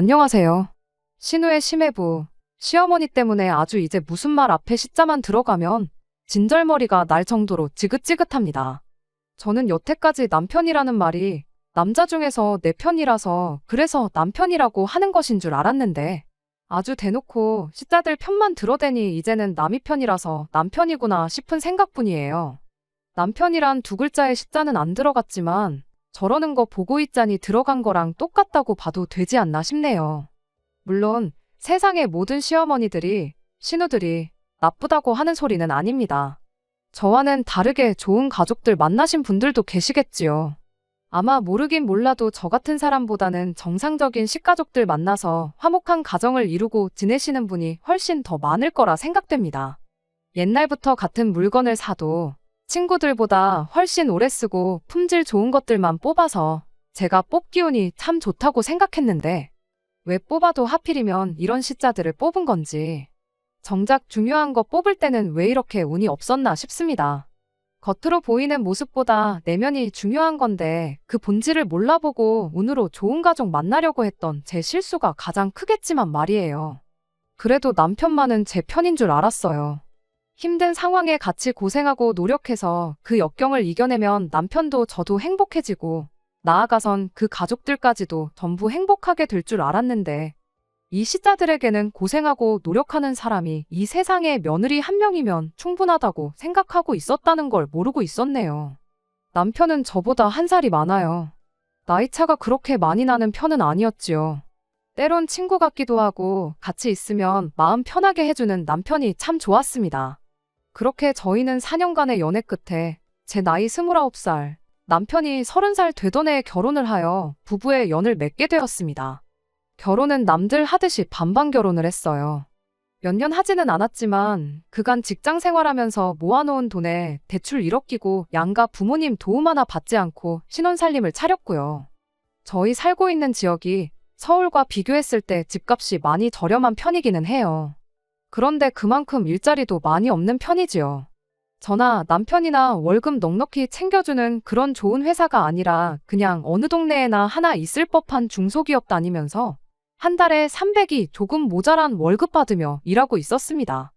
안녕하세요. 신우의 심해부. 시어머니 때문에 아주 이제 무슨 말 앞에 시자만 들어가면 진절머리가 날 정도로 지긋지긋합니다. 저는 여태까지 남편이라는 말이 남자 중에서 내 편이라서 그래서 남편이라고 하는 것인 줄 알았는데 아주 대놓고 시자들 편만 들어대니 이제는 남이 편이라서 남편이구나 싶은 생각뿐이에요. 남편이란 두 글자의 시자는 안 들어갔지만 저러는 거 보고 있자니 들어간 거랑 똑같다고 봐도 되지 않나 싶네요. 물론 세상의 모든 시어머니들이, 신우들이 나쁘다고 하는 소리는 아닙니다. 저와는 다르게 좋은 가족들 만나신 분들도 계시겠지요. 아마 모르긴 몰라도 저 같은 사람보다는 정상적인 식가족들 만나서 화목한 가정을 이루고 지내시는 분이 훨씬 더 많을 거라 생각됩니다. 옛날부터 같은 물건을 사도 친구들보다 훨씬 오래 쓰고 품질 좋은 것들만 뽑아서 제가 뽑기 운이 참 좋다고 생각했는데 왜 뽑아도 하필이면 이런 시자들을 뽑은 건지 정작 중요한 거 뽑을 때는 왜 이렇게 운이 없었나 싶습니다. 겉으로 보이는 모습보다 내면이 중요한 건데 그 본질을 몰라보고 운으로 좋은 가족 만나려고 했던 제 실수가 가장 크겠지만 말이에요. 그래도 남편만은 제 편인 줄 알았어요. 힘든 상황에 같이 고생하고 노력해서 그 역경을 이겨내면 남편도 저도 행복해지고 나아가선 그 가족들까지도 전부 행복하게 될 줄 알았는데 이 시자들에게는 고생하고 노력하는 사람이 이 세상에 며느리 한 명이면 충분하다고 생각하고 있었다는 걸 모르고 있었네요. 남편은 저보다 한 살이 많아요. 나이차가 그렇게 많이 나는 편은 아니었지요. 때론 친구 같기도 하고 같이 있으면 마음 편하게 해주는 남편이 참 좋았습니다. 그렇게 저희는 4년간의 연애 끝에 제 나이 29살, 남편이 30살 되던 해에 결혼을 하여 부부의 연을 맺게 되었습니다. 결혼은 남들 하듯이 반반 결혼을 했어요. 몇 년 하지는 않았지만 그간 직장 생활하면서 모아놓은 돈에 대출 1억 끼고 양가 부모님 도움 하나 받지 않고 신혼살림을 차렸고요. 저희 살고 있는 지역이 서울과 비교했을 때 집값이 많이 저렴한 편이기는 해요. 그런데 그만큼 일자리도 많이 없는 편이지요. 저나 남편이나 월급 넉넉히 챙겨주는 그런 좋은 회사가 아니라 그냥 어느 동네에나 하나 있을 법한 중소기업 다니면서 한 달에 300이 조금 모자란 월급 받으며 일하고 있었습니다.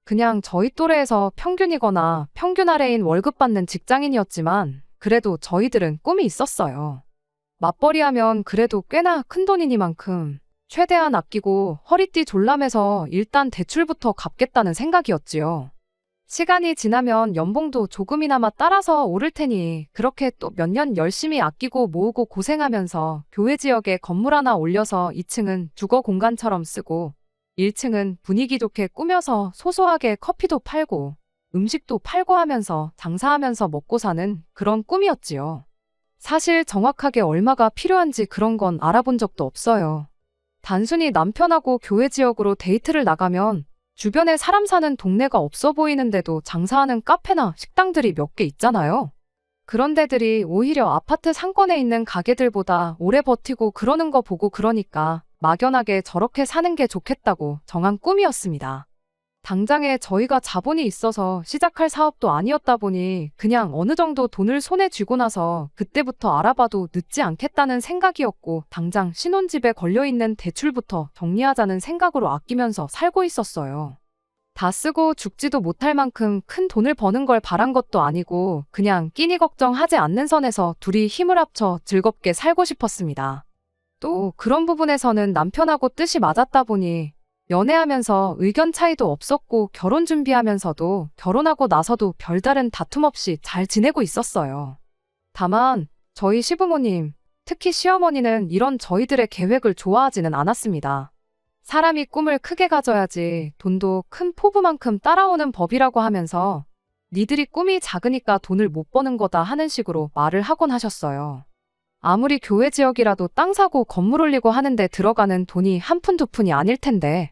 그냥 저희 또래에서 평균이거나 평균 아래인 월급 받는 직장인이었지만 그래도 저희들은 꿈이 있었어요. 맞벌이 하면 그래도 꽤나 큰 돈이니만큼 최대한 아끼고 허리띠 졸라매서 일단 대출부터 갚겠다는 생각이었지요. 시간이 지나면 연봉도 조금이나마 따라서 오를 테니 그렇게 또 몇 년 열심히 아끼고 모으고 고생하면서 교외 지역에 건물 하나 올려서 2층은 주거 공간처럼 쓰고 1층은 분위기 좋게 꾸며서 소소하게 커피도 팔고 음식도 팔고 하면서 장사하면서 먹고 사는 그런 꿈이었지요. 사실 정확하게 얼마가 필요한지 그런 건 알아본 적도 없어요. 단순히 남편하고 교외 지역으로 데이트를 나가면 주변에 사람 사는 동네가 없어 보이는데도 장사하는 카페나 식당들이 몇 개 있잖아요. 그런 데들이 오히려 아파트 상권에 있는 가게들보다 오래 버티고 그러는 거 보고 그러니까 막연하게 저렇게 사는 게 좋겠다고 정한 꿈이었습니다. 당장에 저희가 자본이 있어서 시작할 사업도 아니었다 보니 그냥 어느 정도 돈을 손에 쥐고 나서 그때부터 알아봐도 늦지 않겠다는 생각이었고 당장 신혼집에 걸려있는 대출부터 정리하자는 생각으로 아끼면서 살고 있었어요. 다 쓰고 죽지도 못할 만큼 큰 돈을 버는 걸 바란 것도 아니고 그냥 끼니 걱정하지 않는 선에서 둘이 힘을 합쳐 즐겁게 살고 싶었습니다. 또 그런 부분에서는 남편하고 뜻이 맞았다 보니 연애하면서 의견 차이도 없었고 결혼 준비하면서도 결혼하고 나서도 별다른 다툼 없이 잘 지내고 있었어요. 다만 저희 시부모님, 특히 시어머니는 이런 저희들의 계획을 좋아하지는 않았습니다. 사람이 꿈을 크게 가져야지 돈도 큰 포부만큼 따라오는 법이라고 하면서 니들이 꿈이 작으니까 돈을 못 버는 거다 하는 식으로 말을 하곤 하셨어요. 아무리 교외 지역이라도 땅 사고 건물 올리고 하는데 들어가는 돈이 한 푼 두 푼이 아닐 텐데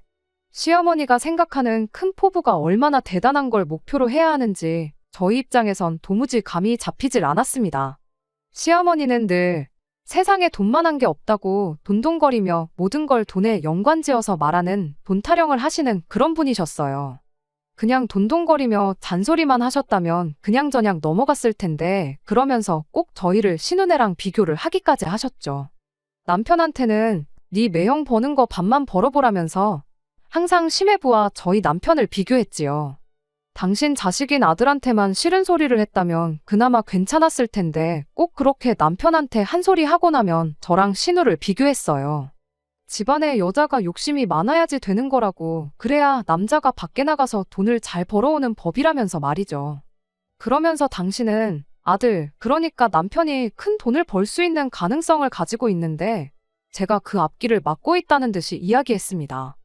시어머니가 생각하는 큰 포부가 얼마나 대단한 걸 목표로 해야 하는지 저희 입장에선 도무지 감이 잡히질 않았습니다. 시어머니는 늘 세상에 돈만한 게 없다고 돈돈거리며 모든 걸 돈에 연관지어서 말하는 돈 타령을 하시는 그런 분이셨어요. 그냥 돈돈거리며 잔소리만 하셨다면 그냥저냥 넘어갔을 텐데 그러면서 꼭 저희를 신우네랑 비교를 하기까지 하셨죠. 남편한테는 네 매형 버는 거 반만 벌어보라면서 항상 심해부와 저희 남편을 비교했지요. 당신 자식인 아들한테만 싫은 소리를 했다면 그나마 괜찮았을 텐데 꼭 그렇게 남편한테 한 소리 하고 나면 저랑 신우를 비교했어요. 집안에 여자가 욕심이 많아야지 되는 거라고, 그래야 남자가 밖에 나가서 돈을 잘 벌어오는 법이라면서 말이죠. 그러면서 당신은 아들, 그러니까 남편이 큰 돈을 벌 수 있는 가능성을 가지고 있는데 제가 그 앞길을 막고 있다는 듯이 이야기했습니다.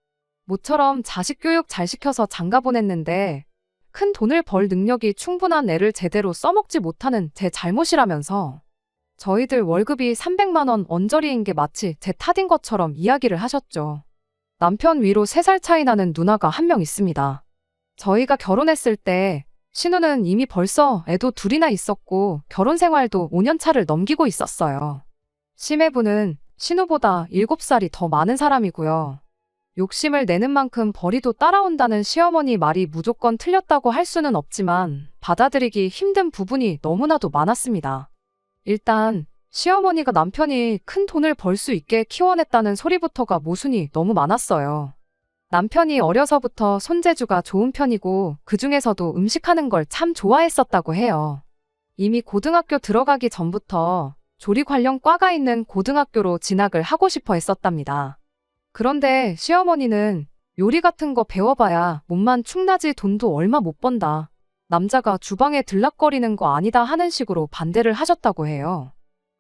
모처럼 자식 교육 잘 시켜서 장가 보냈는데 큰 돈을 벌 능력이 충분한 애를 제대로 써먹지 못하는 제 잘못이라면서 저희들 월급이 300만 원 언저리인 게 마치 제 탓인 것처럼 이야기를 하셨죠. 남편 위로 3살 차이 나는 누나가 한 명 있습니다. 저희가 결혼했을 때 신우는 이미 벌써 애도 2이나 있었고 결혼 생활도 5년 차를 넘기고 있었어요. 심해부는 신우보다 7살이 더 많은 사람이고요. 욕심을 내는 만큼 벌이도 따라온다는 시어머니 말이 무조건 틀렸다고 할 수는 없지만 받아들이기 힘든 부분이 너무나도 많았습니다. 일단 시어머니가 남편이 큰 돈을 벌 수 있게 키워냈다는 소리부터가 모순이 너무 많았어요. 남편이 어려서부터 손재주가 좋은 편이고 그중에서도 음식하는 걸 참 좋아했었다고 해요. 이미 고등학교 들어가기 전부터 조리 관련 과가 있는 고등학교로 진학을 하고 싶어 했었답니다. 그런데 시어머니는 요리 같은 거 배워봐야 몸만 축나지 돈도 얼마 못 번다. 남자가 주방에 들락거리는 거 아니다 하는 식으로 반대를 하셨다고 해요.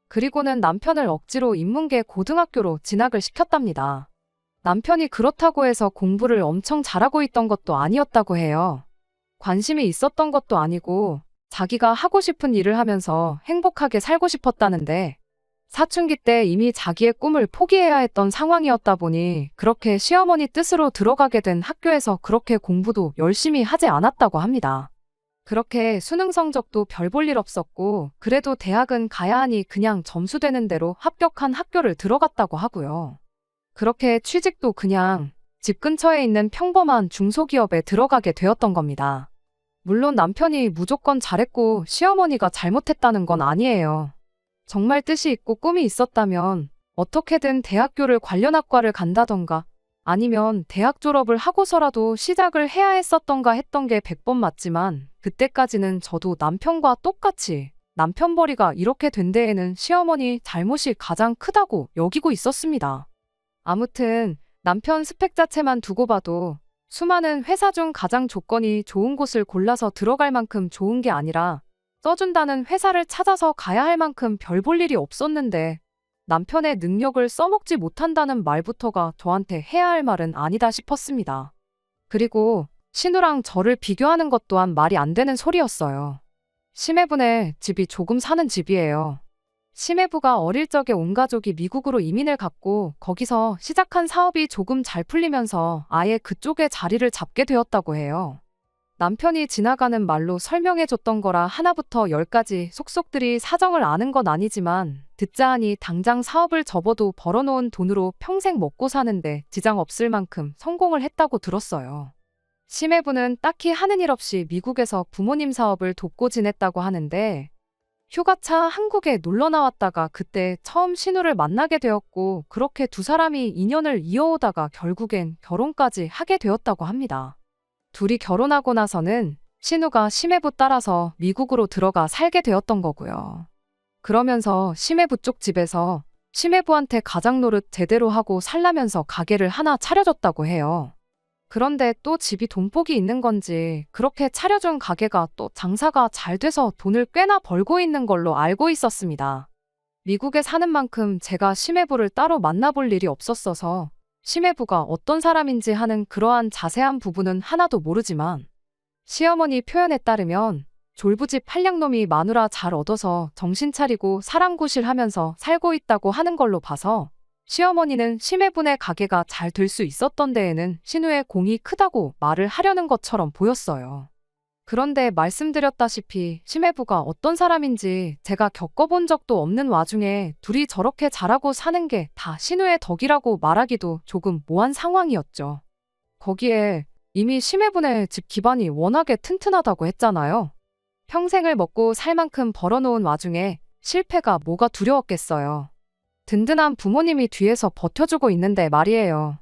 그리고는 남편을 억지로 인문계 고등학교로 진학을 시켰답니다. 남편이 그렇다고 해서 공부를 엄청 잘하고 있던 것도 아니었다고 해요. 관심이 있었던 것도 아니고 자기가 하고 싶은 일을 하면서 행복하게 살고 싶었다는데 사춘기 때 이미 자기의 꿈을 포기해야 했던 상황이었다 보니 그렇게 시어머니 뜻으로 들어가게 된 학교에서 그렇게 공부도 열심히 하지 않았다고 합니다. 그렇게 수능 성적도 별 볼 일 없었고 그래도 대학은 가야 하니 그냥 점수 되는 대로 합격한 학교를 들어갔다고 하고요. 그렇게 취직도 그냥 집 근처에 있는 평범한 중소기업에 들어가게 되었던 겁니다. 물론 남편이 무조건 잘했고 시어머니가 잘못했다는 건 아니에요. 정말 뜻이 있고 꿈이 있었다면 어떻게든 대학교를 관련 학과를 간다던가 아니면 대학 졸업을 하고서라도 시작을 해야 했었던가 했던 게 100번 맞지만 그때까지는 저도 남편과 똑같이 남편 벌이가 이렇게 된 데에는 시어머니 잘못이 가장 크다고 여기고 있었습니다. 아무튼 남편 스펙 자체만 두고 봐도 수많은 회사 중 가장 조건이 좋은 곳을 골라서 들어갈 만큼 좋은 게 아니라 써준다는 회사를 찾아서 가야 할 만큼 별 볼 일이 없었는데 남편의 능력을 써먹지 못한다는 말부터가 저한테 해야 할 말은 아니다 싶었습니다. 그리고 신우랑 저를 비교하는 것 또한 말이 안 되는 소리였어요. 심해분의 집이 조금 사는 집이에요. 심해부가 어릴 적에 온 가족이 미국으로 이민을 갔고 거기서 시작한 사업이 조금 잘 풀리면서 아예 그쪽에 자리를 잡게 되었다고 해요. 남편이 지나가는 말로 설명해줬던 거라 하나부터 열까지 속속들이 사정을 아는 건 아니지만 듣자 하니 당장 사업을 접어도 벌어놓은 돈으로 평생 먹고 사는데 지장 없을 만큼 성공을 했다고 들었어요. 심해부는 딱히 하는 일 없이 미국에서 부모님 사업을 돕고 지냈다고 하는데 휴가차 한국에 놀러 나왔다가 그때 처음 신우를 만나게 되었고 그렇게 두 사람이 인연을 이어오다가 결국엔 결혼까지 하게 되었다고 합니다. 둘이 결혼하고 나서는 신우가 심해부 따라서 미국으로 들어가 살게 되었던 거고요. 그러면서 심해부 쪽 집에서 심해부한테 가장 노릇 제대로 하고 살라면서 가게를 하나 차려줬다고 해요. 그런데 또 집이 돈복이 있는 건지 그렇게 차려준 가게가 또 장사가 잘 돼서 돈을 꽤나 벌고 있는 걸로 알고 있었습니다. 미국에 사는 만큼 제가 심해부를 따로 만나볼 일이 없었어서 심해부가 어떤 사람인지 하는 그러한 자세한 부분은 하나도 모르지만 시어머니 표현에 따르면 졸부집 팔량놈이 마누라 잘 얻어서 정신 차리고 사랑구실하면서 살고 있다고 하는 걸로 봐서 시어머니는 심해분의 가게가 잘 될 수 있었던 데에는 신우의 공이 크다고 말을 하려는 것처럼 보였어요. 그런데 말씀드렸다시피 심해부가 어떤 사람인지 제가 겪어본 적도 없는 와중에 둘이 저렇게 잘하고 사는 게 다 신우의 덕이라고 말하기도 조금 모한 상황이었죠. 거기에 이미 심해분의 집 기반이 워낙에 튼튼하다고 했잖아요. 평생을 먹고 살 만큼 벌어놓은 와중에 실패가 뭐가 두려웠겠어요. 든든한 부모님이 뒤에서 버텨주고 있는데 말이에요.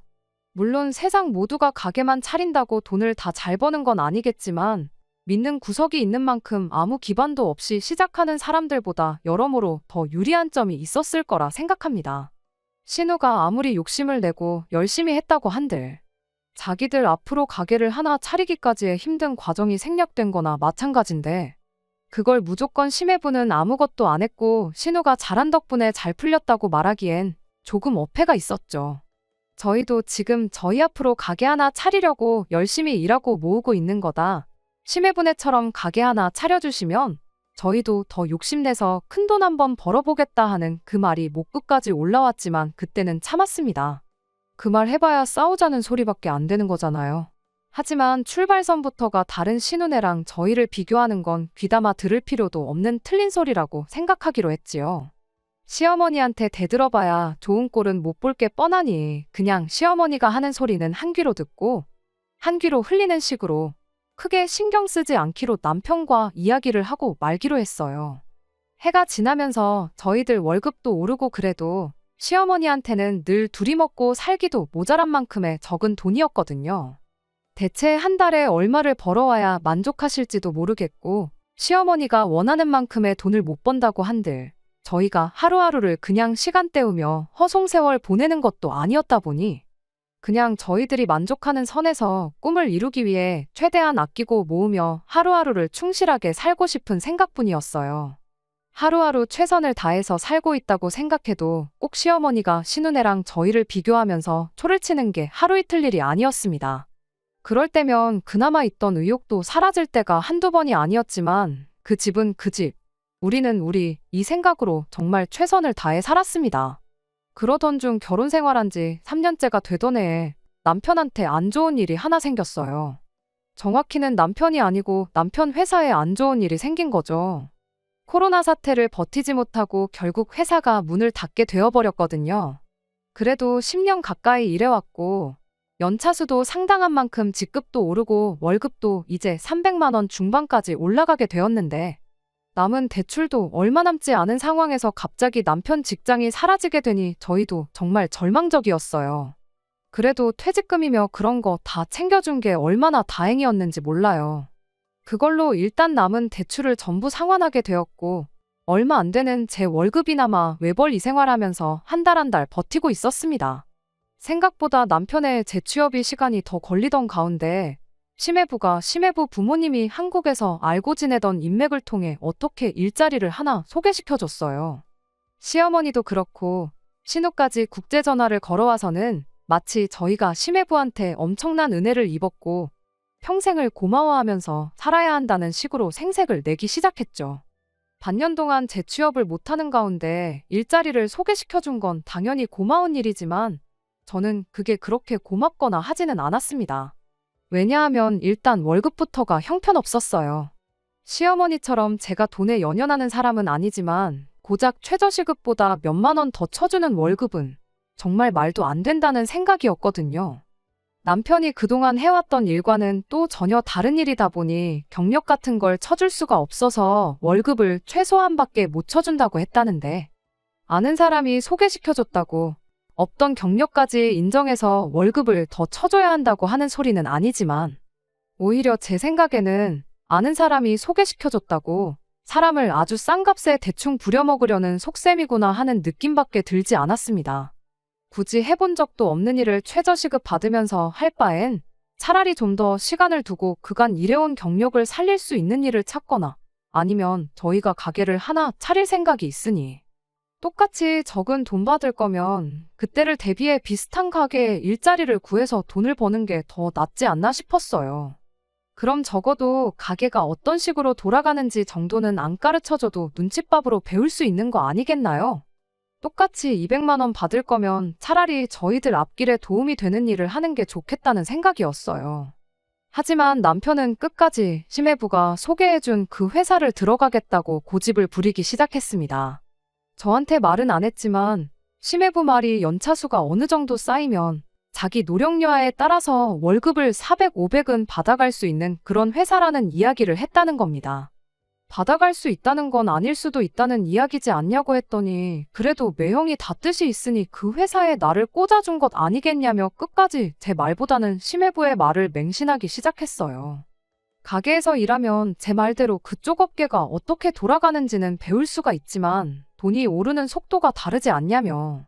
물론 세상 모두가 가게만 차린다고 돈을 다 잘 버는 건 아니겠지만 믿는 구석이 있는 만큼 아무 기반도 없이 시작하는 사람들보다 여러모로 더 유리한 점이 있었을 거라 생각합니다. 신우가 아무리 욕심을 내고 열심히 했다고 한들 자기들 앞으로 가게를 하나 차리기까지의 힘든 과정이 생략된 거나 마찬가지인데 그걸 무조건 심해부는 아무것도 안 했고 신우가 잘한 덕분에 잘 풀렸다고 말하기엔 조금 어폐가 있었죠. 저희도 지금 저희 앞으로 가게 하나 차리려고 열심히 일하고 모으고 있는 거다. 심해부네처럼 가게 하나 차려주시면 저희도 더 욕심내서 큰돈 한번 벌어보겠다 하는 그 말이 목끝까지 올라왔지만 그때는 참았습니다. 그 말 해봐야 싸우자는 소리밖에 안 되는 거잖아요. 하지만 출발선부터가 다른 신우네랑 저희를 비교하는 건 귀담아 들을 필요도 없는 틀린 소리라고 생각하기로 했지요. 시어머니한테 대들어봐야 좋은 꼴은 못 볼 게 뻔하니 그냥 시어머니가 하는 소리는 한 귀로 듣고 한 귀로 흘리는 식으로 크게 신경 쓰지 않기로 남편과 이야기를 하고 말기로 했어요. 해가 지나면서 저희들 월급도 오르고 그래도 시어머니한테는 늘 둘이 먹고 살기도 모자란 만큼의 적은 돈이었거든요. 대체 한 달에 얼마를 벌어와야 만족하실지도 모르겠고 시어머니가 원하는 만큼의 돈을 못 번다고 한들 저희가 하루하루를 그냥 시간 때우며 허송세월 보내는 것도 아니었다 보니 그냥 저희들이 만족하는 선에서 꿈을 이루기 위해 최대한 아끼고 모으며 하루하루를 충실하게 살고 싶은 생각뿐이었어요. 하루하루 최선을 다해서 살고 있다고 생각해도 꼭 시어머니가 신우네랑 저희를 비교하면서 초를 치는 게 하루 이틀 일이 아니었습니다. 그럴 때면 그나마 있던 의욕도 사라질 때가 한두 번이 아니었지만 그 집은 그 집, 우리는 우리 이 생각으로 정말 최선을 다해 살았습니다. 그러던 중 결혼 생활한 지 3년째가 되던 해에 남편한테 안 좋은 일이 하나 생겼어요. 정확히는 남편이 아니고 남편 회사에 안 좋은 일이 생긴 거죠. 코로나 사태를 버티지 못하고 결국 회사가 문을 닫게 되어버렸거든요. 그래도 10년 가까이 일해왔고 연차수도 상당한 만큼 직급도 오르고 월급도 이제 300만 원 중반까지 올라가게 되었는데 남은 대출도 얼마 남지 않은 상황에서 갑자기 남편 직장이 사라지게 되니 저희도 정말 절망적이었어요. 그래도 퇴직금이며 그런 거 다 챙겨준 게 얼마나 다행이었는지 몰라요. 그걸로 일단 남은 대출을 전부 상환하게 되었고 얼마 안 되는 제 월급이나마 외벌이 생활하면서 한 달 한 달 버티고 있었습니다. 생각보다 남편의 재취업이 시간이 더 걸리던 가운데 심해부 부모님이 한국에서 알고 지내던 인맥을 통해 어떻게 일자리를 하나 소개시켜줬어요. 시어머니도 그렇고 신우까지 국제전화를 걸어와서는 마치 저희가 심해부한테 엄청난 은혜를 입었고 평생을 고마워하면서 살아야 한다는 식으로 생색을 내기 시작했죠. 반년 동안 재취업을 못하는 가운데 일자리를 소개시켜준 건 당연히 고마운 일이지만 저는 그게 그렇게 고맙거나 하지는 않았습니다. 왜냐하면 일단 월급부터가 형편없었어요. 시어머니처럼 제가 돈에 연연하는 사람은 아니지만 고작 최저시급보다 몇만 원 더 쳐주는 월급은 정말 말도 안 된다는 생각이었거든요. 남편이 그동안 해왔던 일과는 또 전혀 다른 일이다 보니 경력 같은 걸 쳐줄 수가 없어서 월급을 최소한밖에 못 쳐준다고 했다는데 아는 사람이 소개시켜줬다고 없던 경력까지 인정해서 월급을 더 쳐줘야 한다고 하는 소리는 아니지만 오히려 제 생각에는 아는 사람이 소개시켜줬다고 사람을 아주 싼 값에 대충 부려먹으려는 속셈이구나 하는 느낌밖에 들지 않았습니다. 굳이 해본 적도 없는 일을 최저시급 받으면서 할 바엔 차라리 좀 더 시간을 두고 그간 일해온 경력을 살릴 수 있는 일을 찾거나 아니면 저희가 가게를 하나 차릴 생각이 있으니 똑같이 적은 돈 받을 거면 그때를 대비해 비슷한 가게에 일자리를 구해서 돈을 버는 게 더 낫지 않나 싶었어요. 그럼 적어도 가게가 어떤 식으로 돌아가는지 정도는 안 가르쳐줘도 눈칫밥으로 배울 수 있는 거 아니겠나요? 똑같이 200만 원 받을 거면 차라리 저희들 앞길에 도움이 되는 일을 하는 게 좋겠다는 생각이었어요. 하지만 남편은 끝까지 심해부가 소개해준 그 회사를 들어가겠다고 고집을 부리기 시작했습니다. 저한테 말은 안 했지만 심해부 말이 연차수가 어느 정도 쌓이면 자기 노력여하에 따라서 월급을 400, 500은 받아갈 수 있는 그런 회사라는 이야기를 했다는 겁니다. 받아갈 수 있다는 건 아닐 수도 있다는 이야기지 않냐고 했더니 그래도 매형이 다 뜻이 있으니 그 회사에 나를 꽂아준 것 아니겠냐며 끝까지 제 말보다는 심해부의 말을 맹신하기 시작했어요. 가게에서 일하면 제 말대로 그쪽 업계가 어떻게 돌아가는지는 배울 수가 있지만 돈이 오르는 속도가 다르지 않냐며.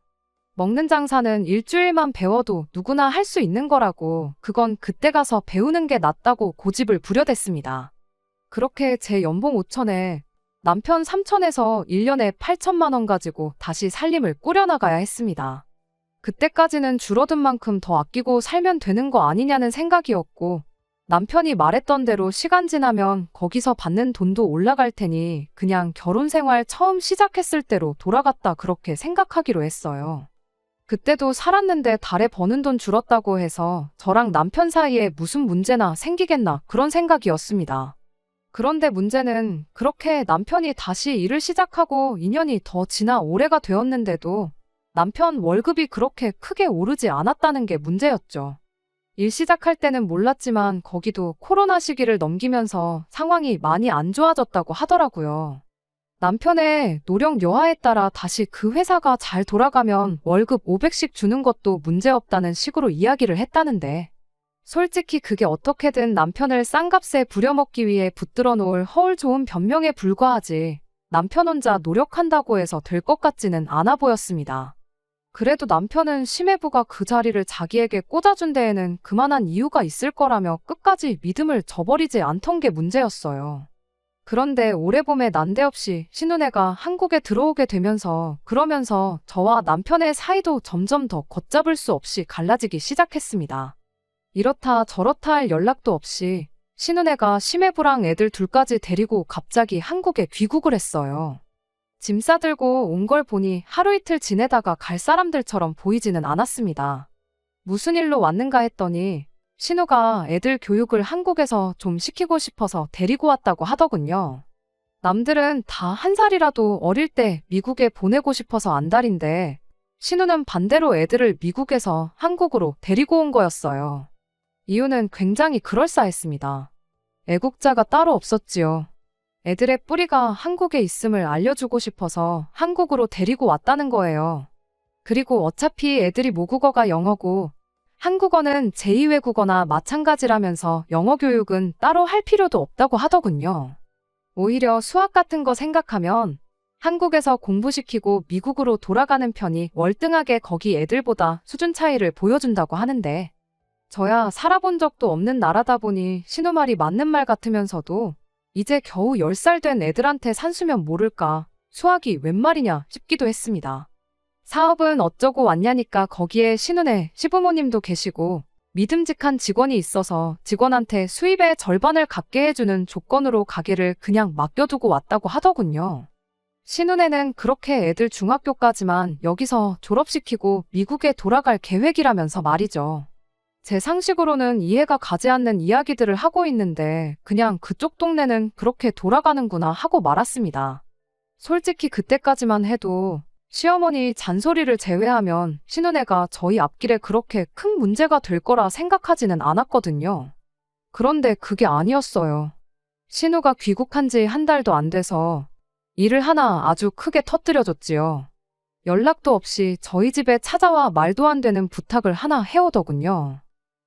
먹는 장사는 일주일만 배워도 누구나 할 수 있는 거라고 그건 그때 가서 배우는 게 낫다고 고집을 부려댔습니다. 그렇게 제 연봉 5천에 남편 3천에서 1년에 8천만 원 가지고 다시 살림을 꾸려나가야 했습니다. 그때까지는 줄어든 만큼 더 아끼고 살면 되는 거 아니냐는 생각이었고 남편이 말했던 대로 시간 지나면 거기서 받는 돈도 올라갈 테니 그냥 결혼 생활 처음 시작했을 때로 돌아갔다 그렇게 생각하기로 했어요. 그때도 살았는데 달에 버는 돈 줄었다고 해서 저랑 남편 사이에 무슨 문제나 생기겠나 그런 생각이었습니다. 그런데 문제는 그렇게 남편이 다시 일을 시작하고 2년이 더 지나 올해가 되었는데도 남편 월급이 그렇게 크게 오르지 않았다는 게 문제였죠. 일 시작할 때는 몰랐지만 거기도 코로나 시기를 넘기면서 상황이 많이 안 좋아졌다고 하더라고요. 남편의 노력 여하에 따라 다시 그 회사가 잘 돌아가면 월급 500씩 주는 것도 문제없다는 식으로 이야기를 했다는데 솔직히 그게 어떻게든 남편을 싼값에 부려먹기 위해 붙들어 놓을 허울 좋은 변명에 불과하지 남편 혼자 노력한다고 해서 될 것 같지는 않아 보였습니다. 그래도 남편은 심해부가 그 자리를 자기에게 꽂아준 데에는 그만한 이유가 있을 거라며 끝까지 믿음을 저버리지 않던 게 문제였어요. 그런데 올해 봄에 난데없이 신혼애가 한국에 들어오게 되면서 그러면서 저와 남편의 사이도 점점 더 걷잡을 수 없이 갈라지기 시작했습니다. 이렇다 저렇다 할 연락도 없이 신혼애가 심해부랑 애들 둘까지 데리고 갑자기 한국에 귀국을 했어요. 짐 싸들고 온 걸 보니 하루 이틀 지내다가 갈 사람들처럼 보이지는 않았습니다. 무슨 일로 왔는가 했더니 신우가 애들 교육을 한국에서 좀 시키고 싶어서 데리고 왔다고 하더군요. 남들은 다 1살이라도 어릴 때 미국에 보내고 싶어서 안달인데 신우는 반대로 애들을 미국에서 한국으로 데리고 온 거였어요. 이유는 굉장히 그럴싸했습니다. 애국자가 따로 없었지요. 애들의 뿌리가 한국에 있음을 알려주고 싶어서 한국으로 데리고 왔다는 거예요. 그리고 어차피 애들이 모국어가 영어고 한국어는 제2외국어나 마찬가지라면서 영어 교육은 따로 할 필요도 없다고 하더군요. 오히려 수학 같은 거 생각하면 한국에서 공부시키고 미국으로 돌아가는 편이 월등하게 거기 애들보다 수준 차이를 보여준다고 하는데 저야 살아본 적도 없는 나라다 보니 신우 말이 맞는 말 같으면서도 이제 겨우 10살 된 애들한테 산수면 모를까 수학이 웬 말이냐 싶기도 했습니다. 사업은 어쩌고 왔냐니까 거기에 신우네 시부모님도 계시고 믿음직한 직원이 있어서 직원한테 수입의 절반을 갖게 해주는 조건으로 가게를 그냥 맡겨두고 왔다고 하더군요. 신우네는 그렇게 애들 중학교까지만 여기서 졸업시키고 미국에 돌아갈 계획이라면서 말이죠. 제 상식으로는 이해가 가지 않는 이야기들을 하고 있는데 그냥 그쪽 동네는 그렇게 돌아가는구나 하고 말았습니다. 솔직히 그때까지만 해도 시어머니 잔소리를 제외하면 신은혜가 저희 앞길에 그렇게 큰 문제가 될 거라 생각하지는 않았거든요. 그런데 그게 아니었어요. 신우가 귀국한 지 1달도 안 돼서 일을 하나 아주 크게 터뜨려줬지요. 연락도 없이 저희 집에 찾아와 말도 안 되는 부탁을 하나 해오더군요.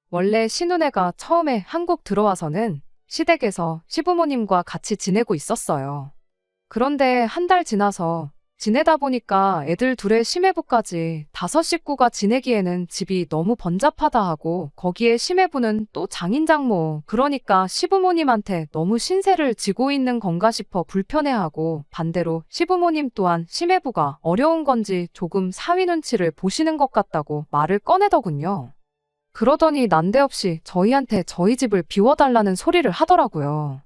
원래 신은혜가 처음에 한국 들어와서는 시댁에서 시부모님과 같이 지내고 있었어요. 그런데 1달 지나서 지내다 보니까 애들 둘의 심해부까지 5 식구가 지내기에는 집이 너무 번잡하다 하고 거기에 심해부는 또 장인장모 그러니까 시부모님한테 너무 신세를 지고 있는 건가 싶어 불편해하고 반대로 시부모님 또한 심해부가 어려운 건지 조금 사위 눈치를 보시는 것 같다고 말을 꺼내더군요. 그러더니 난데없이 저희한테 저희 집을 비워달라는 소리를 하더라고요.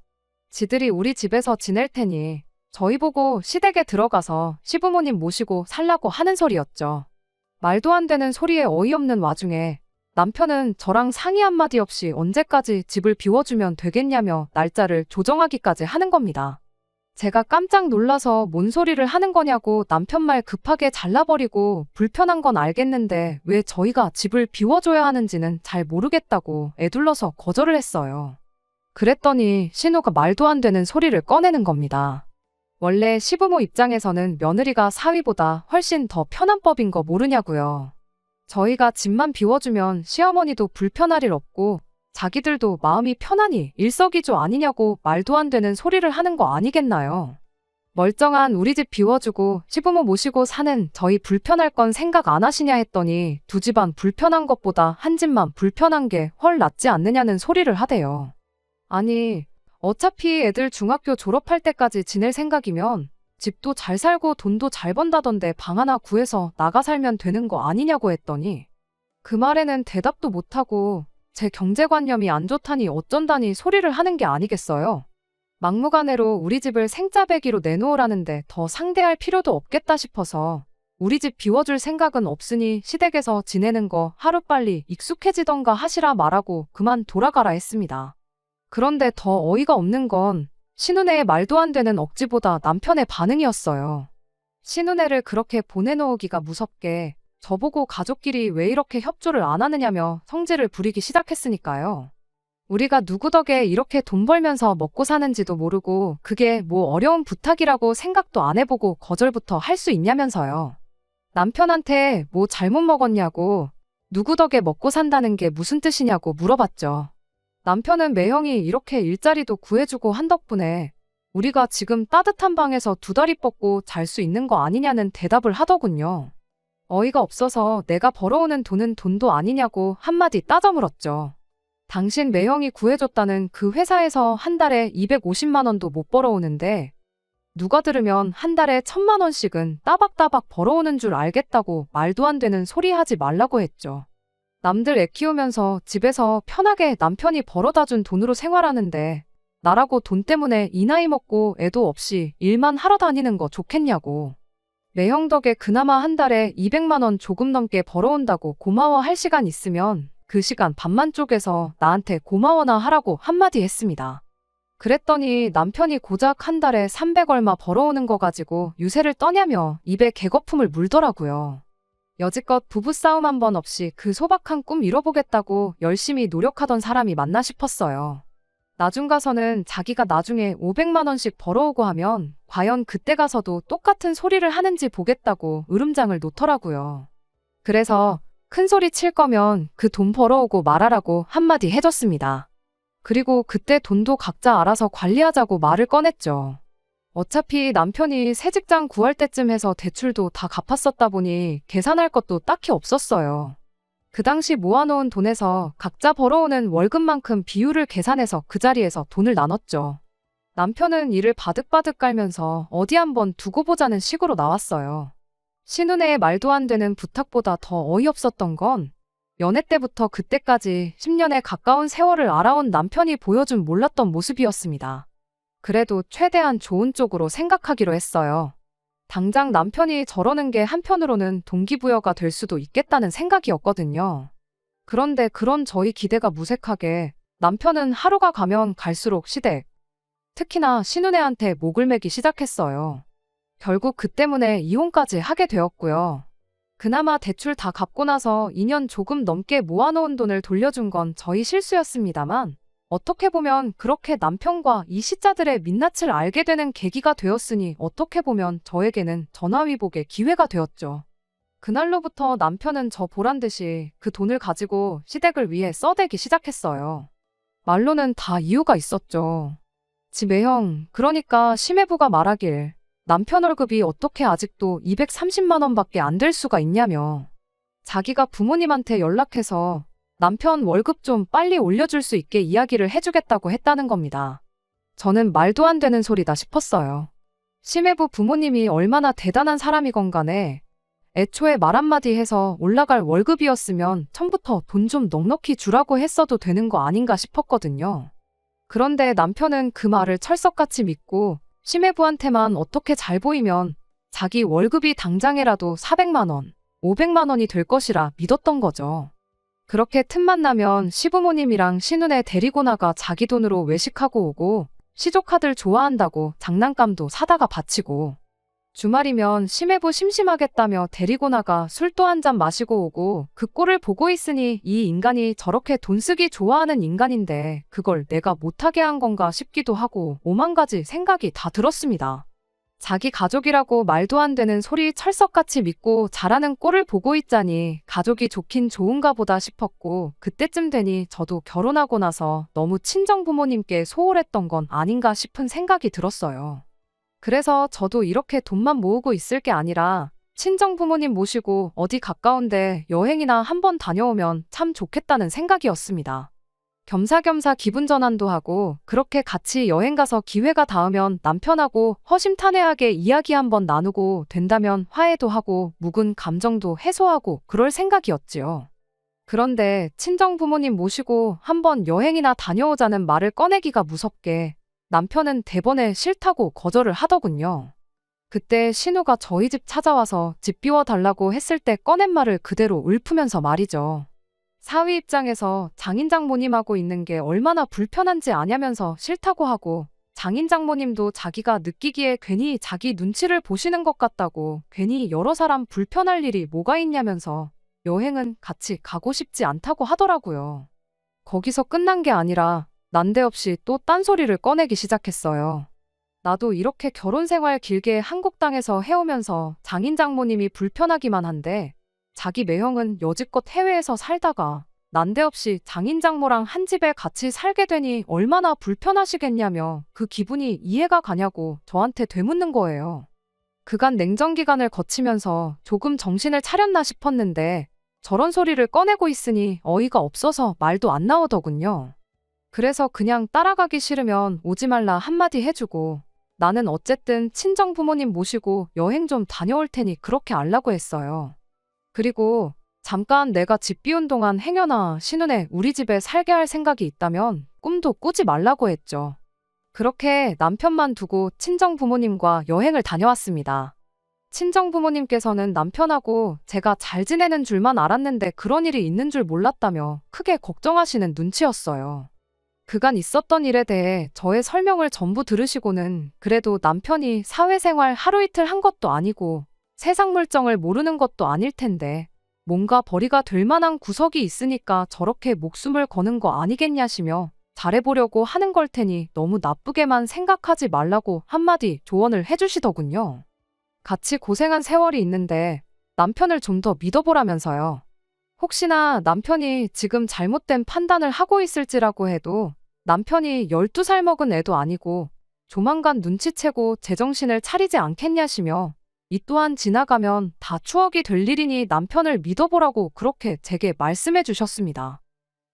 지들이 우리 집에서 지낼 테니 저희 보고 시댁에 들어가서 시부모님 모시고 살라고 하는 소리였죠. 말도 안 되는 소리에 어이없는 와중에 남편은 저랑 상의 한마디 없이 언제까지 집을 비워주면 되겠냐며 날짜를 조정하기까지 하는 겁니다. 제가 깜짝 놀라서 뭔 소리를 하는 거냐고 남편 말 급하게 잘라버리고 불편한 건 알겠는데 왜 저희가 집을 비워줘야 하는지는 잘 모르겠다고 애둘러서 거절을 했어요. 그랬더니 신우가 말도 안 되는 소리를 꺼내는 겁니다. 원래 시부모 입장에서는 며느리가 사위보다 훨씬 더 편한 법인 거 모르냐고요. 저희가 집만 비워주면 시어머니도 불편할 일 없고 자기들도 마음이 편하니 일석이조 아니냐고 말도 안 되는 소리를 하는 거 아니겠나요? 멀쩡한 우리 집 비워주고 시부모 모시고 사는 저희 불편할 건 생각 안 하시냐 했더니 두 집안 불편한 것보다 한 집만 불편한 게 훨 낫지 않느냐는 소리를 하대요. 아니, 어차피 애들 중학교 졸업할 때까지 지낼 생각이면 집도 잘 살고 돈도 잘 번다던데 방 하나 구해서 나가 살면 되는 거 아니냐고 했더니 그 말에는 대답도 못하고 제 경제관념이 안 좋다니 어쩐다니 소리를 하는 게 아니겠어요. 막무가내로 우리 집을 생짜배기로 내놓으라는데 더 상대할 필요도 없겠다 싶어서 우리 집 비워줄 생각은 없으니 시댁에서 지내는 거 하루빨리 익숙해지던가 하시라 말하고 그만 돌아가라 했습니다. 그런데 더 어이가 없는 건 신우네의 말도 안 되는 억지보다 남편의 반응이었어요. 신우네를 그렇게 보내놓으기가 무섭게 저보고 가족끼리 왜 이렇게 협조를 안 하느냐며 성질을 부리기 시작했으니까요. 우리가 누구 덕에 이렇게 돈 벌면서 먹고 사는지도 모르고 그게 뭐 어려운 부탁이라고 생각도 안 해보고 거절부터 할 수 있냐면서요. 남편한테 뭐 잘못 먹었냐고 누구 덕에 먹고 산다는 게 무슨 뜻이냐고 물어봤죠. 남편은 매형이 이렇게 일자리도 구해주고 한 덕분에 우리가 지금 따뜻한 방에서 두 다리 뻗고 잘 수 있는 거 아니냐는 대답을 하더군요. 어이가 없어서 내가 벌어오는 돈은 돈도 아니냐고 한마디 따져 물었죠. 당신 매형이 구해줬다는 그 회사에서 한 달에 250만 원도 못 벌어오는데 누가 들으면 한 달에 1,000만 원씩은 따박따박 벌어오는 줄 알겠다고 말도 안 되는 소리 하지 말라고 했죠. 남들 애 키우면서 집에서 편하게 남편이 벌어다 준 돈으로 생활하는데 나라고 돈 때문에 이 나이 먹고 애도 없이 일만 하러 다니는 거 좋겠냐고. 매형 덕에 그나마 한 달에 200만 원 조금 넘게 벌어온다고 고마워할 시간 있으면 그 시간 반만 쪼개서 나한테 고마워나 하라고 한마디 했습니다. 그랬더니 남편이 고작 한 달에 300 얼마 벌어오는 거 가지고 유세를 떠냐며 입에 개거품을 물더라고요. 여지껏 부부싸움 한 번 없이 그 소박한 꿈 이뤄보겠다고 열심히 노력하던 사람이 맞나 싶었어요. 나중 가서는 자기가 나중에 500만 원씩 벌어오고 하면 과연 그때 가서도 똑같은 소리를 하는지 보겠다고 으름장을 놓더라고요. 그래서 큰 소리 칠 거면 그 돈 벌어오고 말하라고 한마디 해줬습니다. 그리고 그때 돈도 각자 알아서 관리하자고 말을 꺼냈죠. 어차피 남편이 새 직장 구할 때쯤 해서 대출도 다 갚았었다 보니 계산할 것도 딱히 없었어요. 그 당시 모아놓은 돈에서 각자 벌어오는 월급만큼 비율을 계산해서 그 자리에서 돈을 나눴죠. 남편은 이를 바득바득 깔면서 어디 한번 두고 보자는 식으로 나왔어요. 신우네의 말도 안 되는 부탁보다 더 어이없었던 건 연애 때부터 그때까지 10년에 가까운 세월을 알아온 남편이 보여준 몰랐던 모습이었습니다. 그래도 최대한 좋은 쪽으로 생각하기로 했어요. 당장 남편이 저러는 게 한편으로는 동기부여가 될 수도 있겠다는 생각이었거든요. 그런데 그런 저희 기대가 무색하게 남편은 하루가 가면 갈수록 시댁, 특히나 신우네한테 목을 매기 시작했어요. 결국 그 때문에 이혼까지 하게 되었고요. 그나마 대출 다 갚고 나서 2년 조금 넘게 모아놓은 돈을 돌려준 건 저희 실수였습니다만 어떻게 보면 그렇게 남편과 이 시자들의 민낯을 알게 되는 계기가 되었으니 어떻게 보면 저에게는 전화위복의 기회가 되었죠. 그날로부터 남편은 저 보란 듯이 그 돈을 가지고 시댁을 위해 써대기 시작했어요. 말로는 다 이유가 있었죠. 지 매형, 그러니까 심해부가 말하길 남편 월급이 어떻게 아직도 230만 원밖에 안 될 수가 있냐며. 자기가 부모님한테 연락해서 남편 월급 좀 빨리 올려줄 수 있게 이야기를 해주겠다고 했다는 겁니다. 저는 말도 안 되는 소리다 싶었어요. 심해부 부모님이 얼마나 대단한 사람이건 간에 애초에 말 한마디 해서 올라갈 월급이었으면 처음부터 돈 좀 넉넉히 주라고 했어도 되는 거 아닌가 싶었거든요. 그런데 남편은 그 말을 철석같이 믿고 심해부한테만 어떻게 잘 보이면 자기 월급이 당장에라도 400만 원, 500만 원이 될 것이라 믿었던 거죠. 그렇게 틈만 나면 시부모님이랑 신우네 데리고 나가 자기 돈으로 외식하고 오고 시조카들 좋아한다고 장난감도 사다가 바치고 주말이면 심해부 심심하겠다며 데리고 나가 술도 한 잔 마시고 오고 그 꼴을 보고 있으니 이 인간이 저렇게 돈 쓰기 좋아하는 인간인데 그걸 내가 못하게 한 건가 싶기도 하고 오만 가지 생각이 다 들었습니다. 자기 가족이라고 말도 안 되는 소리 철석같이 믿고 잘하는 꼴을 보고 있자니 가족이 좋긴 좋은가 보다 싶었고 그때쯤 되니 저도 결혼하고 나서 너무 친정 부모님께 소홀했던 건 아닌가 싶은 생각이 들었어요. 그래서 저도 이렇게 돈만 모으고 있을 게 아니라 친정 부모님 모시고 어디 가까운데 여행이나 한번 다녀오면 참 좋겠다는 생각이었습니다. 겸사겸사 기분 전환도 하고 그렇게 같이 여행 가서 기회가 닿으면 남편하고 허심탄회하게 이야기 한번 나누고 된다면 화해도 하고 묵은 감정도 해소하고 그럴 생각이었지요. 그런데 친정 부모님 모시고 한번 여행이나 다녀오자는 말을 꺼내기가 무섭게 남편은 대번에 싫다고 거절을 하더군요. 그때 신우가 저희 집 찾아와서 집 비워달라고 했을 때 꺼낸 말을 그대로 읊으면서 말이죠. 사위 입장에서 장인 장모님하고 있는 게 얼마나 불편한지 아냐면서 싫다고 하고 장인 장모님도 자기가 느끼기에 괜히 자기 눈치를 보시는 것 같다고 괜히 여러 사람 불편할 일이 뭐가 있냐면서 여행은 같이 가고 싶지 않다고 하더라고요. 거기서 끝난 게 아니라 난데없이 또 딴소리를 꺼내기 시작했어요. 나도 이렇게 결혼 생활 길게 한국 땅에서 해오면서 장인 장모님이 불편하기만 한데 자기 매형은 여지껏 해외에서 살다가 난데없이 장인 장모랑 한 집에 같이 살게 되니 얼마나 불편하시겠냐며 그 기분이 이해가 가냐고 저한테 되묻는 거예요. 그간 냉전 기간을 거치면서 조금 정신을 차렸나 싶었는데 저런 소리를 꺼내고 있으니 어이가 없어서 말도 안 나오더군요. 그래서 그냥 따라가기 싫으면 오지 말라 한마디 해주고 나는 어쨌든 친정 부모님 모시고 여행 좀 다녀올 테니 그렇게 알라고 했어요. 그리고 잠깐 내가 집 비운 동안 행여나 신혼에 우리 집에 살게 할 생각이 있다면 꿈도 꾸지 말라고 했죠. 그렇게 남편만 두고 친정 부모님과 여행을 다녀왔습니다. 친정 부모님께서는 남편하고 제가 잘 지내는 줄만 알았는데 그런 일이 있는 줄 몰랐다며 크게 걱정하시는 눈치였어요. 그간 있었던 일에 대해 저의 설명을 전부 들으시고는 그래도 남편이 사회생활 하루 이틀 한 것도 아니고 세상 물정을 모르는 것도 아닐 텐데 뭔가 벌이가 될 만한 구석이 있으니까 저렇게 목숨을 거는 거 아니겠냐시며 잘해보려고 하는 걸 테니 너무 나쁘게만 생각하지 말라고 한마디 조언을 해주시더군요. 같이 고생한 세월이 있는데 남편을 좀 더 믿어보라면서요. 혹시나 남편이 지금 잘못된 판단을 하고 있을지라고 해도 남편이 12살 먹은 애도 아니고 조만간 눈치채고 제정신을 차리지 않겠냐시며 이 또한 지나가면 다 추억이 될 일이니 남편을 믿어보라고 그렇게 제게 말씀해 주셨습니다.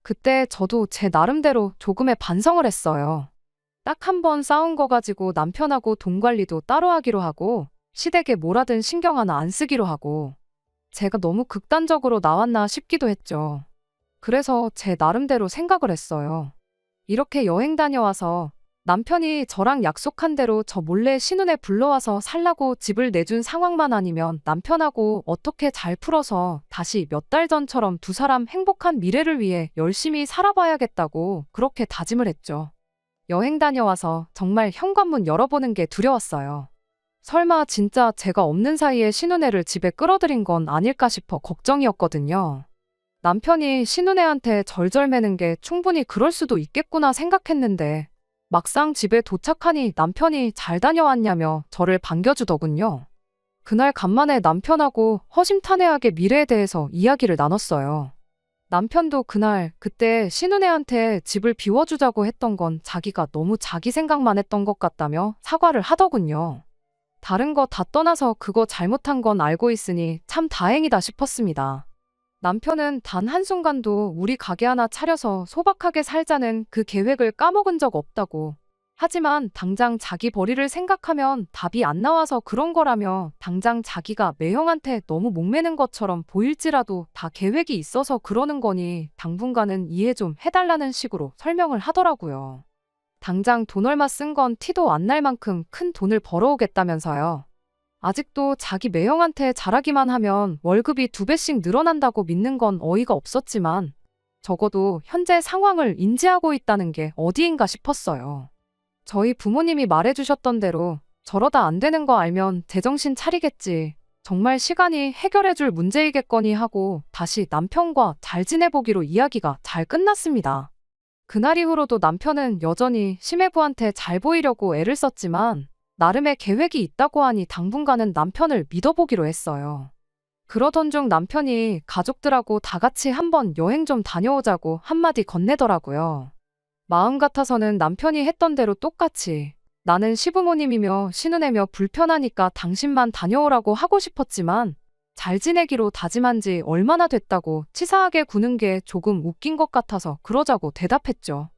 그때 저도 제 나름대로 조금의 반성을 했어요. 딱 한 번 싸운 거 가지고 남편하고 돈 관리도 따로 하기로 하고 시댁에 뭐라든 신경 하나 안 쓰기로 하고 제가 너무 극단적으로 나왔나 싶기도 했죠. 그래서 제 나름대로 생각을 했어요. 이렇게 여행 다녀와서 남편이 저랑 약속한 대로 저 몰래 신혼에 불러와서 살라고 집을 내준 상황만 아니면 남편하고 어떻게 잘 풀어서 다시 몇 달 전처럼 두 사람 행복한 미래를 위해 열심히 살아봐야겠다고 그렇게 다짐을 했죠. 여행 다녀와서 정말 현관문 열어보는 게 두려웠어요. 설마 진짜 제가 없는 사이에 신혼애를 집에 끌어들인 건 아닐까 싶어 걱정이었거든요. 남편이 신혼애한테 절절매는 게 충분히 그럴 수도 있겠구나 생각했는데 막상 집에 도착하니 남편이 잘 다녀왔냐며 저를 반겨주더군요. 그날 간만에 남편하고 허심탄회하게 미래에 대해서 이야기를 나눴어요. 남편도 그때 신혼애한테 집을 비워주자고 했던 건 자기가 너무 자기 생각만 했던 것 같다며 사과를 하더군요. 다른 거 다 떠나서 그거 잘못한 건 알고 있으니 참 다행이다 싶었습니다. 남편은 단 한순간도 우리 가게 하나 차려서 소박하게 살자는 그 계획을 까먹은 적 없다고. 하지만 당장 자기 벌이를 생각하면 답이 안 나와서 그런 거라며 당장 자기가 매형한테 너무 목매는 것처럼 보일지라도 다 계획이 있어서 그러는 거니 당분간은 이해 좀 해달라는 식으로 설명을 하더라고요. 당장 돈 얼마 쓴 건 티도 안 날 만큼 큰 돈을 벌어오겠다면서요. 아직도 자기 매형한테 잘하기만 하면 월급이 2배씩 늘어난다고 믿는 건 어이가 없었지만 적어도 현재 상황을 인지하고 있다는 게 어디인가 싶었어요. 저희 부모님이 말해주셨던 대로 저러다 안 되는 거 알면 제정신 차리겠지. 정말 시간이 해결해줄 문제이겠거니 하고 다시 남편과 잘 지내보기로 이야기가 잘 끝났습니다. 그날 이후로도 남편은 여전히 심해부한테 잘 보이려고 애를 썼지만 나름의 계획이 있다고 하니 당분간은 남편을 믿어보기로 했어요. 그러던 중 남편이 가족들하고 다 같이 한번 여행 좀 다녀오자고 한마디 건네더라고요. 마음 같아서는 남편이 했던 대로 똑같이 나는 시부모님이며 신우내며 불편하니까 당신만 다녀오라고 하고 싶었지만 잘 지내기로 다짐한 지 얼마나 됐다고 치사하게 구는 게 조금 웃긴 것 같아서 그러자고 대답했죠.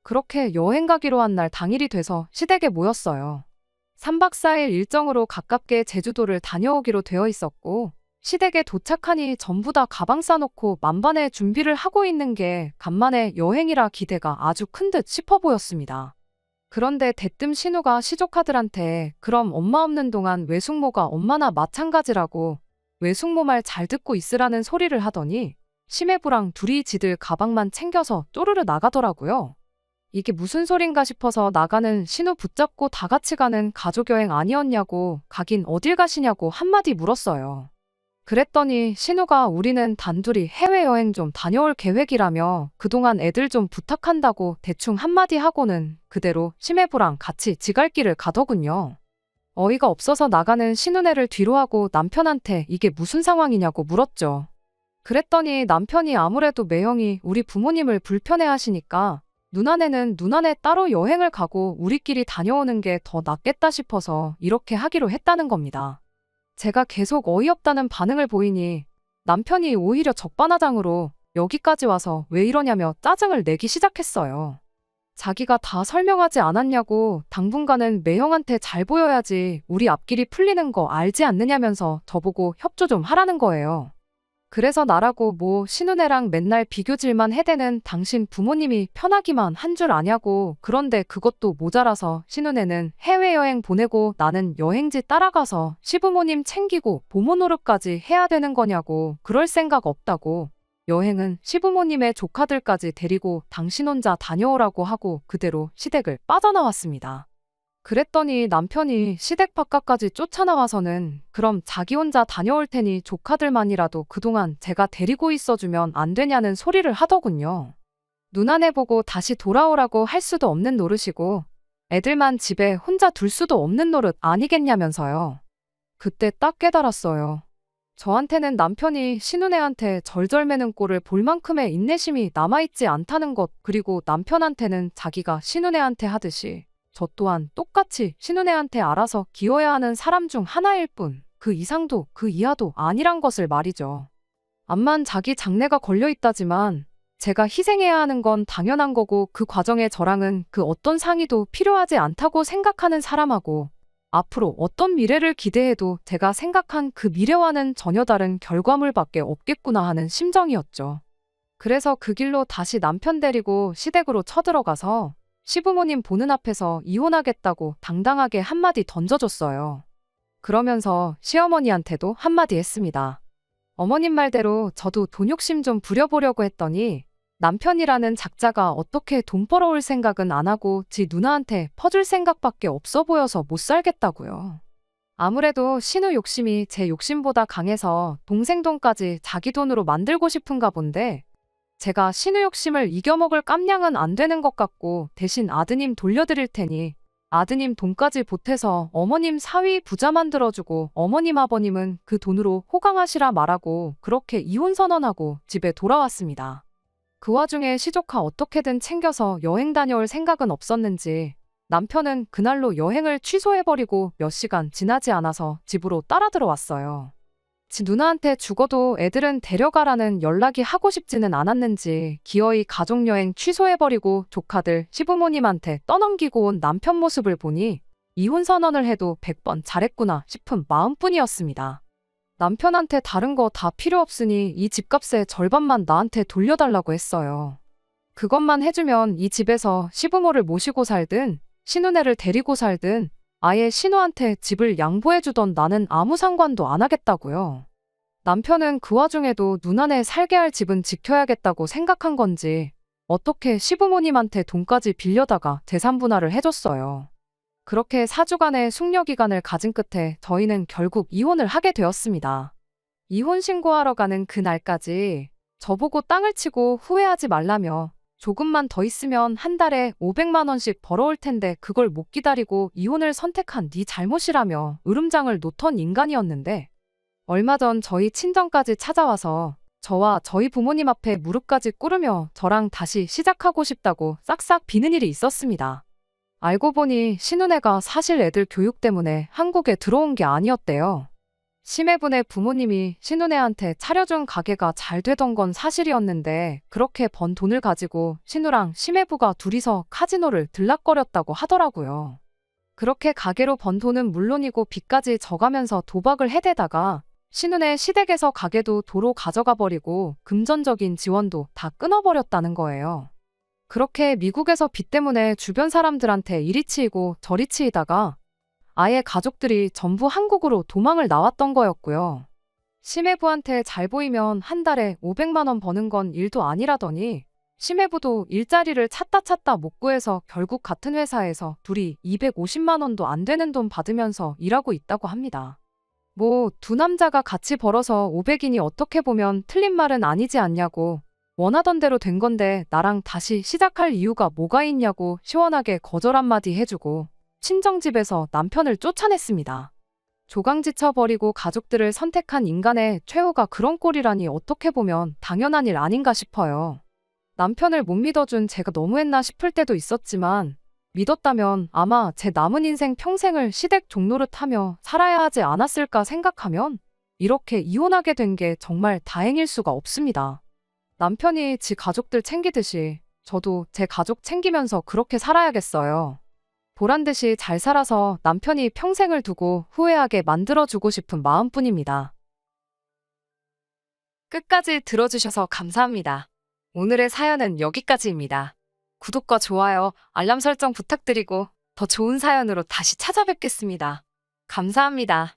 그렇게 여행 가기로 한 날 당일이 돼서 시댁에 모였어요. 3박 4일 일정으로 가깝게 제주도를 다녀오기로 되어 있었고 시댁에 도착하니 전부 다 가방 싸놓고 만반의 준비를 하고 있는 게 간만에 여행이라 기대가 아주 큰 듯 싶어 보였습니다. 그런데 대뜸 신우가 시조카들한테 그럼 엄마 없는 동안 외숙모가 엄마나 마찬가지라고 외숙모 말 잘 듣고 있으라는 소리를 하더니 심해부랑 둘이 지들 가방만 챙겨서 쪼르르 나가더라고요. 이게 무슨 소린가 싶어서 나가는 신우 붙잡고 다 같이 가는 가족여행 아니었냐고 가긴 어딜 가시냐고 한마디 물었어요. 그랬더니 신우가 우리는 단둘이 해외여행 좀 다녀올 계획이라며 그동안 애들 좀 부탁한다고 대충 한마디 하고는 그대로 심해부랑 같이 지갈길을 가더군요. 어이가 없어서 나가는 신우네를 뒤로 하고 남편한테 이게 무슨 상황이냐고 물었죠. 그랬더니 남편이 아무래도 매형이 우리 부모님을 불편해하시니까 누나네는 누나네 따로 여행을 가고 우리끼리 다녀오는 게 더 낫겠다 싶어서 이렇게 하기로 했다는 겁니다. 제가 계속 어이없다는 반응을 보이니 남편이 오히려 적반하장으로 여기까지 와서 왜 이러냐며 짜증을 내기 시작했어요. 자기가 다 설명하지 않았냐고 당분간은 매형한테 잘 보여야지 우리 앞길이 풀리는 거 알지 않느냐면서 저보고 협조 좀 하라는 거예요. 그래서 나라고 뭐 신우네랑 맨날 비교질만 해대는 당신 부모님이 편하기만 한 줄 아냐고 그런데 그것도 모자라서 신우네는 해외여행 보내고 나는 여행지 따라가서 시부모님 챙기고 보모 노릇까지 해야 되는 거냐고 그럴 생각 없다고 여행은 시부모님의 조카들까지 데리고 당신 혼자 다녀오라고 하고 그대로 시댁을 빠져나왔습니다. 그랬더니 남편이 시댁 바깥까지 쫓아나와서는 그럼 자기 혼자 다녀올 테니 조카들만이라도 그동안 제가 데리고 있어주면 안 되냐는 소리를 하더군요. 누나네 보고 다시 돌아오라고 할 수도 없는 노릇이고 애들만 집에 혼자 둘 수도 없는 노릇 아니겠냐면서요. 그때 딱 깨달았어요. 저한테는 남편이 신우네한테 절절매는 꼴을 볼 만큼의 인내심이 남아있지 않다는 것 그리고 남편한테는 자기가 신우네한테 하듯이 저 또한 똑같이 신우네한테 알아서 기어야 하는 사람 중 하나일 뿐 그 이상도 그 이하도 아니란 것을 말이죠. 암만 자기 장래가 걸려있다지만 제가 희생해야 하는 건 당연한 거고 그 과정에 저랑은 그 어떤 상의도 필요하지 않다고 생각하는 사람하고 앞으로 어떤 미래를 기대해도 제가 생각한 그 미래와는 전혀 다른 결과물밖에 없겠구나 하는 심정이었죠. 그래서 그 길로 다시 남편 데리고 시댁으로 쳐들어가서 시부모님 보는 앞에서 이혼하겠다고 당당하게 한마디 던져줬어요. 그러면서 시어머니한테도 한마디 했습니다. 어머님 말대로 저도 돈 욕심 좀 부려보려고 했더니 남편이라는 작자가 어떻게 돈 벌어올 생각은 안 하고 지 누나한테 퍼줄 생각밖에 없어 보여서 못 살겠다고요. 아무래도 신우 욕심이 제 욕심보다 강해서 동생 돈까지 자기 돈으로 만들고 싶은가 본데 제가 신우 욕심을 이겨먹을 깜냥은 안 되는 것 같고 대신 아드님 돌려드릴 테니 아드님 돈까지 보태서 어머님 사위 부자 만들어주고 어머님 아버님은 그 돈으로 호강하시라 말하고 그렇게 이혼 선언하고 집에 돌아왔습니다. 그 와중에 시조카 어떻게든 챙겨서 여행 다녀올 생각은 없었는지 남편은 그날로 여행을 취소해버리고 몇 시간 지나지 않아서 집으로 따라 들어왔어요. 지 누나한테 죽어도 애들은 데려가라는 연락이 하고 싶지는 않았는지 기어이 가족여행 취소해버리고 조카들 시부모님한테 떠넘기고 온 남편 모습을 보니 이혼 선언을 해도 100번 잘했구나 싶은 마음뿐이었습니다. 남편한테 다른 거 다 필요 없으니 이 집값의 절반만 나한테 돌려달라고 했어요. 그것만 해주면 이 집에서 시부모를 모시고 살든 신우네를 데리고 살든 아예 신우한테 집을 양보해주던 나는 아무 상관도 안 하겠다고요. 남편은 그 와중에도 누나네 살게 할 집은 지켜야겠다고 생각한 건지 어떻게 시부모님한테 돈까지 빌려다가 재산 분할을 해줬어요. 그렇게 4주간의 숙려 기간을 가진 끝에 저희는 결국 이혼을 하게 되었습니다. 이혼 신고하러 가는 그날까지 저보고 땅을 치고 후회하지 말라며 조금만 더 있으면 한 달에 500만 원씩 벌어올 텐데 그걸 못 기다리고 이혼을 선택한 네 잘못이라며 으름장을 놓던 인간이었는데 얼마 전 저희 친정까지 찾아와서 저와 저희 부모님 앞에 무릎까지 꿇으며 저랑 다시 시작하고 싶다고 싹싹 비는 일이 있었습니다. 알고 보니 신혼애가 사실 애들 교육 때문에 한국에 들어온 게 아니었대요. 심해분의 부모님이 신혼애한테 차려준 가게가 잘 되던 건 사실이었는데 그렇게 번 돈을 가지고 신우랑 심해부가 둘이서 카지노를 들락거렸다고 하더라고요. 그렇게 가게로 번 돈은 물론이고 빚까지 져가면서 도박을 해대다가 신혼애 시댁에서 가게도 도로 가져가 버리고 금전적인 지원도 다 끊어버렸다는 거예요. 그렇게 미국에서 빚 때문에 주변 사람들한테 이리 치이고 저리 치이다가 아예 가족들이 전부 한국으로 도망을 나왔던 거였고요. 심해부한테 잘 보이면 한 달에 500만 원 버는 건 일도 아니라더니 심해부도 일자리를 찾다 못 구해서 결국 같은 회사에서 둘이 250만 원도 안 되는 돈 받으면서 일하고 있다고 합니다. 뭐 두 남자가 같이 벌어서 500이니 어떻게 보면 틀린 말은 아니지 않냐고 원하던 대로 된 건데 나랑 다시 시작할 이유가 뭐가 있냐고 시원하게 거절 한마디 해주고 친정집에서 남편을 쫓아냈습니다. 조강지쳐 버리고 가족들을 선택한 인간의 최후가 그런 꼴이라니 어떻게 보면 당연한 일 아닌가 싶어요. 남편을 못 믿어준 제가 너무했나 싶을 때도 있었지만 믿었다면 아마 제 남은 인생 평생을 시댁 종노릇하며 살아야 하지 않았을까 생각하면 이렇게 이혼하게 된 게 정말 다행일 수가 없습니다. 남편이 지 가족들 챙기듯이 저도 제 가족 챙기면서 그렇게 살아야겠어요. 보란듯이 잘 살아서 남편이 평생을 두고 후회하게 만들어주고 싶은 마음뿐입니다. 끝까지 들어주셔서 감사합니다. 오늘의 사연은 여기까지입니다. 구독과 좋아요, 알람 설정 부탁드리고 더 좋은 사연으로 다시 찾아뵙겠습니다. 감사합니다.